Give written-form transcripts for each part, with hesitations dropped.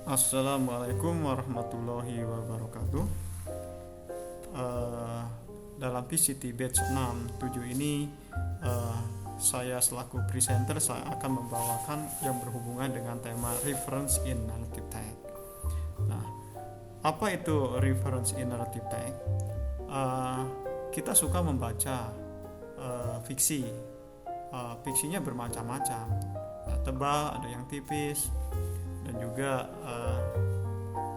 Assalamualaikum warahmatullahi wabarakatuh. Eh, Dalam PCT batch 6-7 ini, saya selaku presenter saya akan membawakan yang berhubungan dengan tema reference in narrative text. Nah, apa itu reference in narrative text? Kita suka membaca fiksi. Fiksinya bermacam-macam, ada tebal, ada yang tipis, dan juga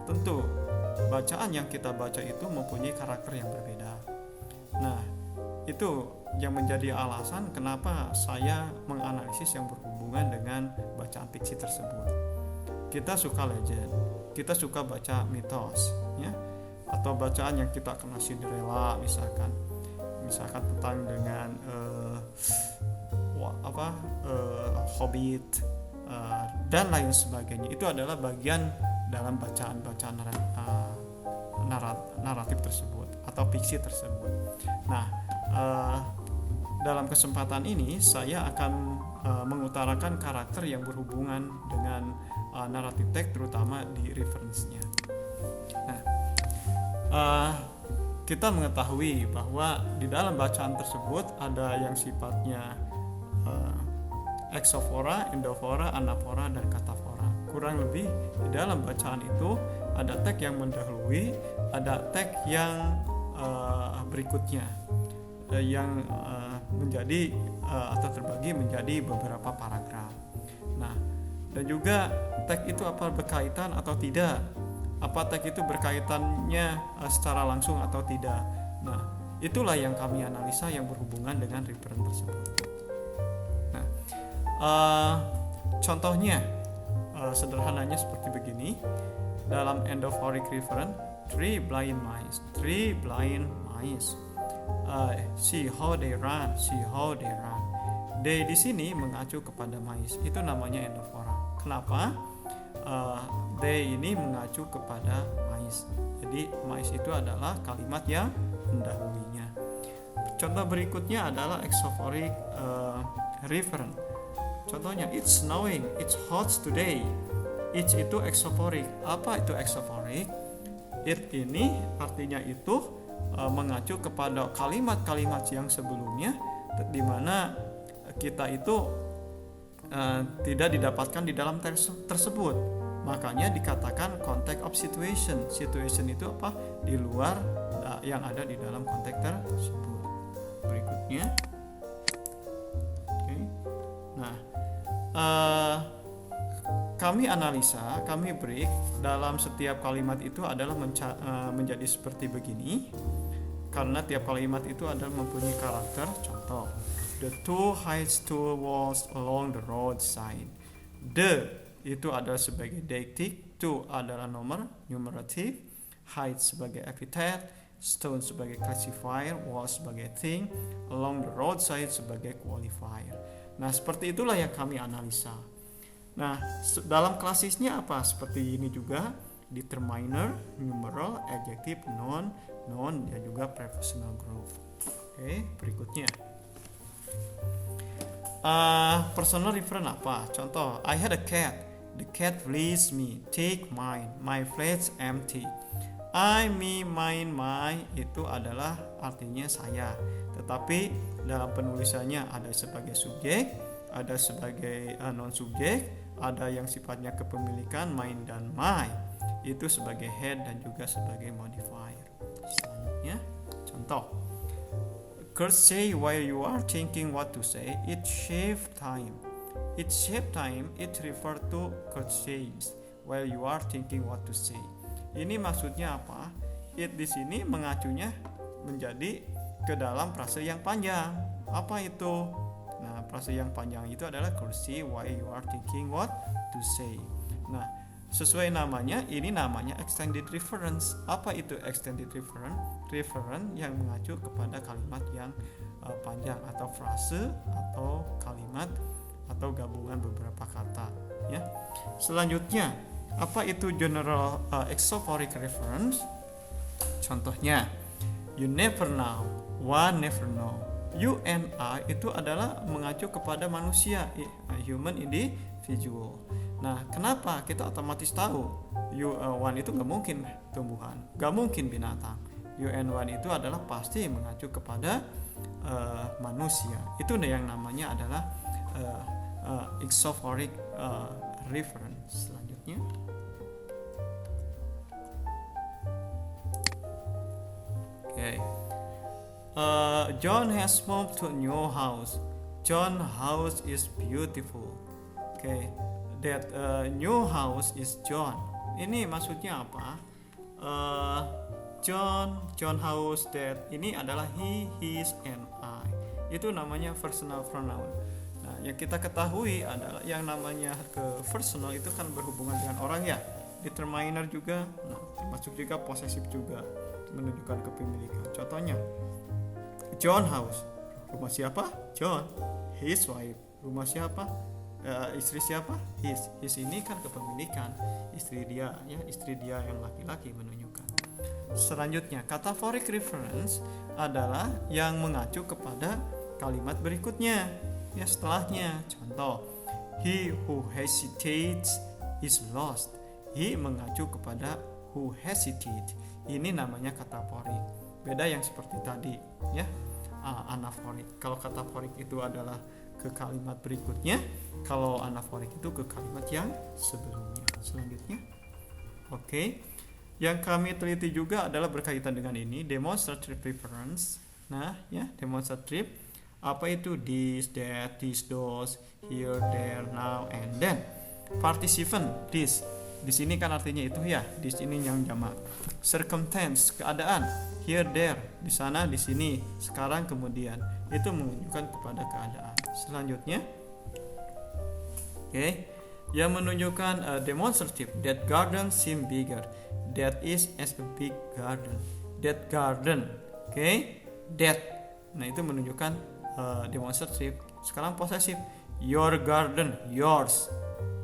tentu bacaan yang kita baca itu mempunyai karakter yang berbeda. Nah, itu yang menjadi alasan kenapa saya menganalisis yang berhubungan dengan bacaan fiksi tersebut. Kita suka legend, kita suka baca mitos, ya, atau bacaan yang kita kenal Cinderella misalkan tentang dengan Hobbit dan lain sebagainya. Itu adalah bagian dalam bacaan-bacaan naratif tersebut atau fiksi tersebut. Nah, dalam kesempatan ini saya akan mengutarakan karakter yang berhubungan dengan naratif teks, terutama di reference-nya. Nah, kita mengetahui bahwa di dalam bacaan tersebut ada yang sifatnya exofora, endofora, anafora, dan katafora. Kurang lebih di dalam bacaan itu ada teks yang mendahului, ada teks yang berikutnya yang menjadi atau terbagi menjadi beberapa paragraf. Nah, dan juga teks itu apa berkaitan atau tidak? Apa teks itu berkaitannya secara langsung atau tidak? Nah, itulah yang kami analisa yang berhubungan dengan reference tersebut. Contohnya sederhananya seperti begini. Dalam endophoric reference, three blind mice, see how they run. They di sini mengacu kepada mice, itu namanya endophora. Kenapa? They ini mengacu kepada mice. Jadi mice itu adalah kalimat yang mendahulunya. Contoh berikutnya adalah exophoric reference. Contohnya, it's snowing, it's hot today. It's itu exophoric. Apa itu exophoric? It ini artinya itu mengacu kepada kalimat-kalimat yang sebelumnya, di mana kita itu tidak didapatkan di dalam teks tersebut. Makanya dikatakan context of situation. Situation itu apa? Di luar yang ada di dalam konteks tersebut. Berikutnya. Kami analisa, kami break dalam setiap kalimat itu adalah menjadi seperti begini, karena tiap kalimat itu adalah mempunyai karakter. Contoh, the two heights two walls along the roadside. The itu adalah sebagai deictic, two adalah nomor numeratif, height sebagai epithet, stone sebagai classifier, wall sebagai thing, along the roadside sebagai qualifier. Nah, seperti itulah yang kami analisa. Nah, dalam klasisnya apa? Seperti ini juga, determiner, numeral, adjective, noun, dan juga prepositional group. Oke, berikutnya. Personal reference apa? Contoh, I had a cat. The cat flees me. Take mine. My plate's empty. I, me, mine, my itu adalah artinya saya. Tetapi dalam penulisannya ada sebagai subjek, ada sebagai non subjek, ada yang sifatnya kepemilikan mine dan my, itu sebagai head dan juga sebagai modifier. Selanjutnya, contoh, Kurt say while you are thinking what to say, it shave time. It shave time, it refer to Kurt says while you are thinking what to say. Ini maksudnya apa? It di sini mengacunya menjadi ke dalam frase yang panjang. Apa itu? Nah, frase yang panjang itu adalah kursi while you are thinking what to say. Nah, sesuai namanya, ini namanya extended reference. Apa itu extended reference? Reference yang mengacu kepada kalimat yang panjang atau frase atau kalimat atau gabungan beberapa kata, ya. Selanjutnya, apa itu general exophoric reference? Contohnya, you never know, one never know. You and I itu adalah mengacu kepada manusia, human individual. Nah, kenapa kita otomatis tahu one itu nggak mungkin tumbuhan, nggak mungkin binatang. UN1 itu adalah pasti mengacu kepada manusia. Itu yang namanya adalah isophoric reference. Selanjutnya, okay. John has moved to a new house. John house is beautiful. Okay, that new house is John. Ini maksudnya apa? John house that ini adalah he, his, and I. Itu namanya personal pronoun. Nah, yang kita ketahui adalah yang namanya ke personal itu kan berhubungan dengan orang ya. Determiner juga, nah, termasuk juga possessive juga, menunjukkan kepemilikan. Contohnya, John house, rumah siapa? John. His wife, rumah siapa? Istri siapa? His ini kan kepemilikan, istri dia ya, istri dia yang laki-laki menunjukkan. Selanjutnya, cataphoric reference adalah yang mengacu kepada kalimat berikutnya ya, setelahnya. Contoh, he who hesitates is lost. He mengacu kepada who hesitate. Ini namanya cataphoric. Beda yang seperti tadi ya, anaphorik. Kalau cataphoric itu adalah ke kalimat berikutnya, kalau anaphorik itu ke kalimat yang sebelumnya. Selanjutnya, oke. Yang kami teliti juga adalah berkaitan dengan ini, demonstrative reference. Nah, ya, demonstrative apa itu? This, that, this, those, here, there, now, and then. Participant, this. Di sini kan artinya itu ya, this ini yang jamak. Circumstance, keadaan. Here, there, di sana, di sini, sekarang, kemudian. Itu menunjukkan kepada keadaan. Selanjutnya, oke, yang menunjukkan demonstrative. That garden seem bigger. That is as a big garden. That garden, oke, that. Nah, itu menunjukkan demonstrative. Sekarang possessive. Your garden, yours,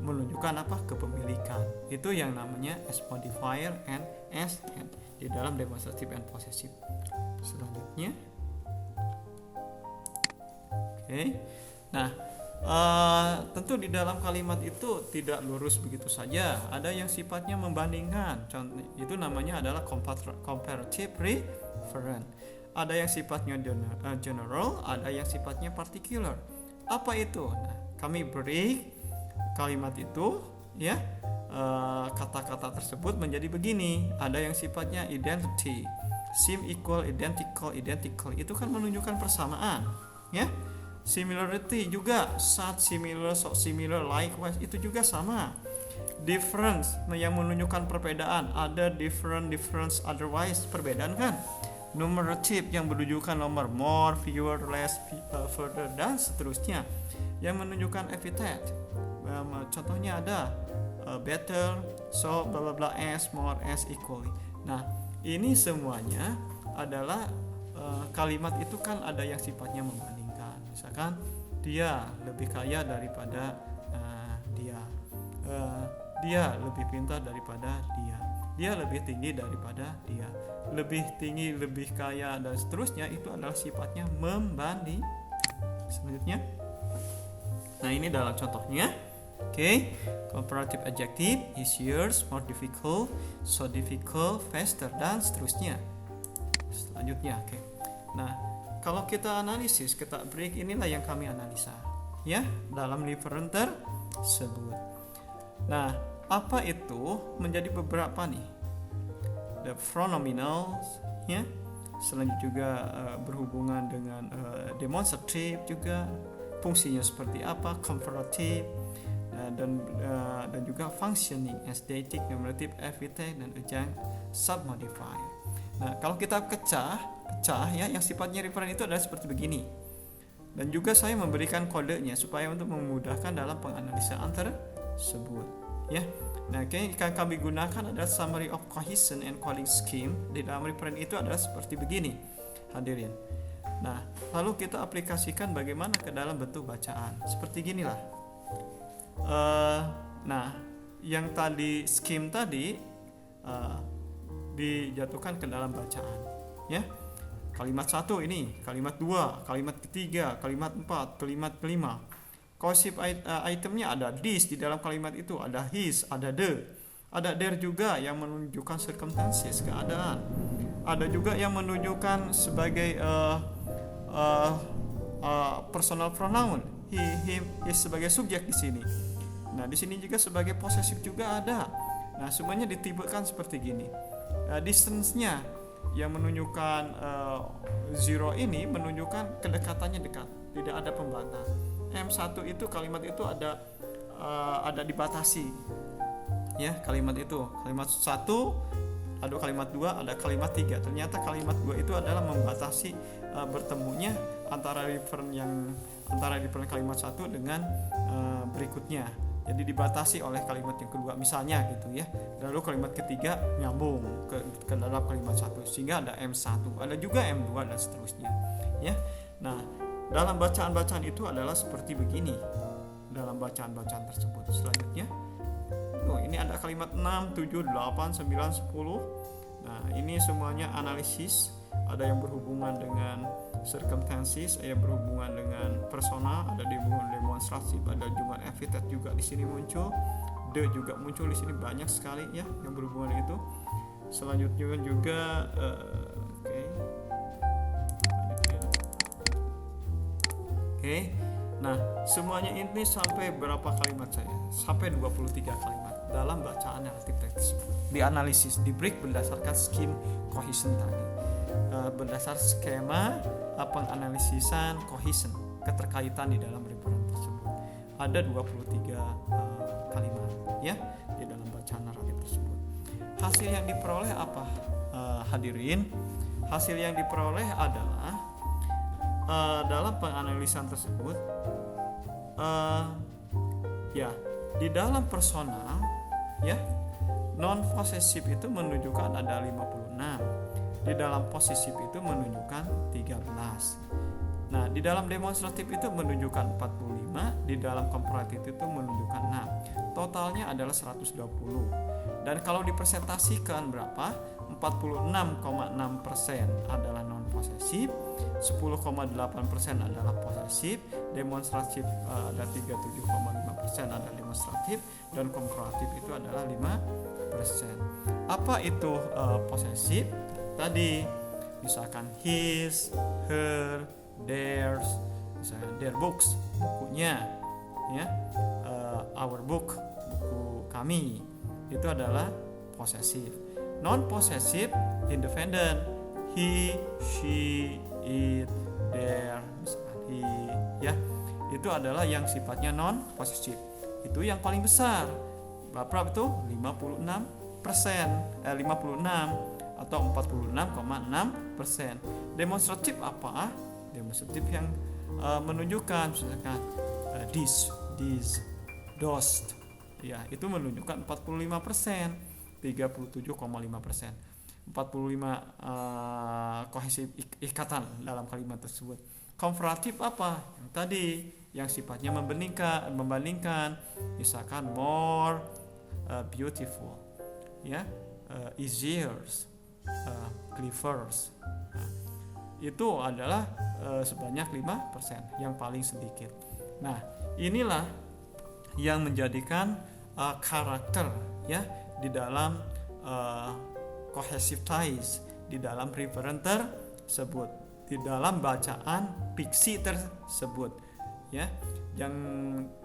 menunjukkan apa? Kepemilikan. Itu yang namanya as modifier and as and di dalam demonstrative and possessive. Selanjutnya, oke. Nah, tentu di dalam kalimat itu tidak lurus begitu saja. Ada yang sifatnya membandingkan. Contoh itu namanya adalah comparative reference. Ada yang sifatnya general, ada yang sifatnya particular. Apa itu? Nah, kami beri kalimat itu ya, kata-kata tersebut menjadi begini. Ada yang sifatnya identity, seem equal, identical. Itu kan menunjukkan persamaan ya. Similarity juga, such, similar, so similar, likewise, itu juga sama. Difference, yang menunjukkan perbedaan. Ada difference, otherwise, perbedaan kan. Numerative yang menunjukkan nomor, more, fewer, less, further, dan seterusnya. Yang menunjukkan epithet, contohnya ada better, so, bla bla bla, as, more, as, equally. Nah, ini semuanya adalah kalimat itu kan ada yang sifatnya membanding. Misalkan dia lebih kaya daripada dia, dia lebih pintar daripada dia lebih tinggi daripada dia, lebih tinggi, lebih kaya, dan seterusnya. Itu adalah sifatnya membanding. Selanjutnya, nah ini dalam contohnya, oke. Comparative adjective, easier, more difficult, so difficult, faster, dan seterusnya. Selanjutnya, oke. Nah, kalau kita analisis, kita break, inilah yang kami analisa ya dalam referent tersebut. Nah, apa itu menjadi beberapa nih? The pronominals ya. Selanjutnya juga berhubungan dengan demonstrative juga, fungsinya seperti apa, comparative, dan juga functioning, aesthetic, numerative, epithet, dan adjunct, submodifier. Nah, kalau kita pecah ya, yang sifatnya referen itu adalah seperti begini. Dan juga saya memberikan kodenya supaya untuk memudahkan dalam penganalisaan tersebut ya. Nah, yang kami gunakan adalah summary of cohesion and calling scheme. Di dalam referen itu adalah seperti begini, hadirin. Nah, lalu kita aplikasikan bagaimana ke dalam bentuk bacaan. Seperti ginilah. Nah, yang tadi scheme tadi dijatuhkan ke dalam bacaan ya. Kalimat 1 ini, kalimat 2, kalimat ketiga, kalimat 4, kalimat kelima. Kohesive itemnya ada this di dalam kalimat itu, ada his, ada the, ada there juga yang menunjukkan circumstances, keadaan. Ada juga yang menunjukkan sebagai personal pronoun, he, him, his sebagai subjek di sini. Nah, di sini juga sebagai possessive juga ada. Nah, semuanya ditibulkan seperti gini. Distance-nya yang menunjukkan zero ini menunjukkan kedekatannya dekat, tidak ada pembatas. M1 itu kalimat itu ada dibatasi. Ya, kalimat itu. Kalimat 1 ada kalimat 2, ada kalimat 3. Ternyata kalimat 2 itu adalah membatasi bertemunya antara referen kalimat 1 dengan berikutnya. Jadi dibatasi oleh kalimat yang kedua misalnya gitu ya. Lalu kalimat ketiga nyambung ke dalam kalimat 1 sehingga ada M1, ada juga M2 dan seterusnya ya. Nah, dalam bacaan-bacaan itu adalah seperti begini. Dalam bacaan-bacaan tersebut selanjutnya ini ada kalimat 6, 7, 8, 9, 10. Nah, ini semuanya analisis. Ada yang berhubungan dengan circumstances, ada yang berhubungan dengan persona, ada demonstratif, ada juga epithet juga di sini muncul, the juga muncul di sini banyak sekali ya yang berhubungan itu. Selanjutnya juga oke. Nah, semuanya ini sampai berapa kalimat saya? Sampai 23 kalimat dalam bacaan naratif teks. Dianalisis, di break berdasarkan scheme cohesion tadi. Berdasar skema penganalisisan cohesion, keterkaitan di dalam referen tersebut. Ada 23 kalimat ya di dalam bacaan naratif tersebut. Hasil yang diperoleh apa? Hadirin, hasil yang diperoleh adalah dalam penganalisan tersebut ya di dalam personal ya non possessive itu menunjukkan ada 56, di dalam possessive itu menunjukkan 13. Nah, di dalam demonstratif itu menunjukkan 45, di dalam komparatif itu menunjukkan 6. Totalnya adalah 120. Dan kalau dipresentasikan berapa? 46,6% adalah non posesif, 10,8% adalah posesif, demonstratif ada 37,5% adalah demonstratif, dan komparatif itu adalah 5%. Apa itu posesif? Tadi misalkan his, her, theirs, misalkan their books, bukunya ya, our book, buku kami, itu adalah posesif. Non posesif independent, he, she, it, their, misalkan he ya, itu adalah yang sifatnya non posesif. Itu yang paling besar. Berapa itu? 56%, 56 atau 46,6%. Demonstratif apa? Demonstratif yang menunjukkan misalkan this, those ya, itu menunjukkan 45%, 37,5%. 45 kohesi ikatan dalam kalimat tersebut. Komparatif apa? Yang tadi yang sifatnya membandingkan misalkan more beautiful ya, easier, clever. Nah, itu adalah sebanyak 5%, yang paling sedikit. Nah, inilah yang menjadikan karakter ya di dalam cohesive ties, di dalam referen tersebut, di dalam bacaan fiksi tersebut ya, yang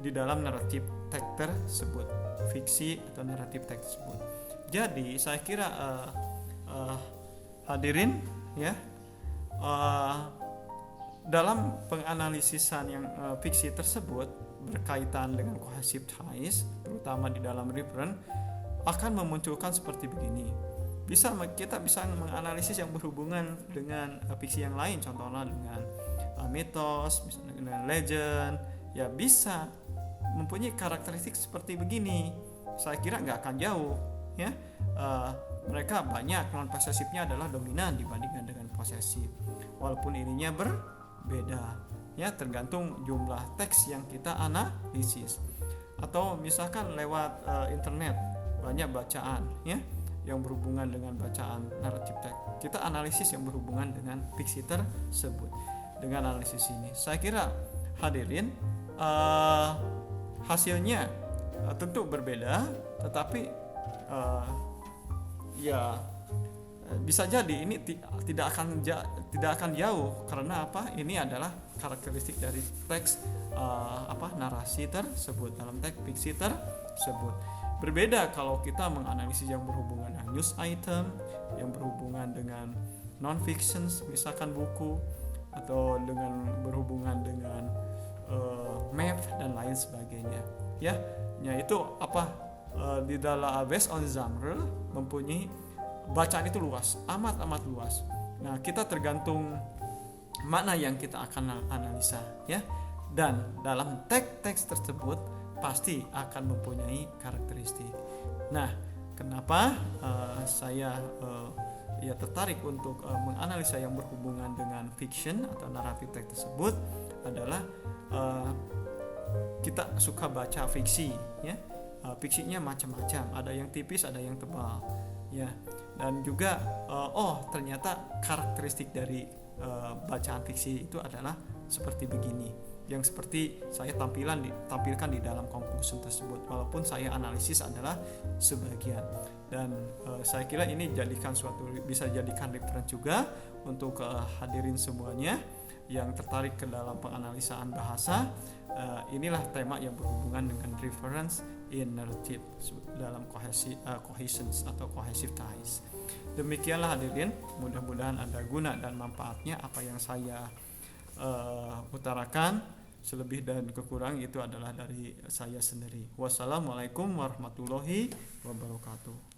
di dalam naratif teks tersebut, fiksi atau naratif teks tersebut. Jadi saya kira hadirin ya, dalam penganalisisan yang fiksi tersebut berkaitan dengan cohesive ties, terutama di dalam referen, akan memunculkan seperti begini. Kita bisa menganalisis yang berhubungan dengan fiksi yang lain, contohnya dengan mitos, misalnya dengan legend, ya bisa mempunyai karakteristik seperti begini. Saya kira nggak akan jauh, ya. Mereka banyak non posesifnya adalah dominan dibandingkan dengan posesif, walaupun ininya berbeda, ya tergantung jumlah teks yang kita analisis. Atau misalkan lewat internet banyak bacaan ya yang berhubungan dengan bacaan naratif teks, kita analisis yang berhubungan dengan fiksi tersebut. Dengan analisis ini saya kira hadirin hasilnya tentu berbeda, tetapi ya bisa jadi ini tidak akan jauh. Karena apa? Ini adalah karakteristik dari teks narasi tersebut, dalam teks fiksi tersebut. Berbeda kalau kita menganalisis yang berhubungan dengan news item, yang berhubungan dengan non fiction, misalkan buku, atau dengan berhubungan dengan map dan lain sebagainya. Ya itu di dalam based on genre mempunyai bacaan itu luas, amat luas. Nah, kita tergantung mana yang kita akan analisa, ya. Dan dalam teks tersebut pasti akan mempunyai karakteristik. Nah, kenapa saya tertarik untuk menganalisa yang berhubungan dengan fiction atau naratif teks tersebut adalah kita suka baca fiksi, ya. Fiksinya macam-macam, ada yang tipis, ada yang tebal, ya. Dan juga ternyata karakteristik dari bacaan fiksi itu adalah seperti begini, yang seperti saya tampilkan di dalam conclusion tersebut, walaupun saya analisis adalah sebagian. Dan saya kira ini bisa jadikan referensi juga untuk hadirin semuanya yang tertarik ke dalam penganalisaan bahasa. Inilah tema yang berhubungan dengan reference in narrative dalam cohesions atau cohesive ties. Demikianlah hadirin, mudah-mudahan ada guna dan manfaatnya apa yang saya utarakan. Selebih dan kekurang itu adalah dari saya sendiri. Wassalamualaikum warahmatullahi wabarakatuh.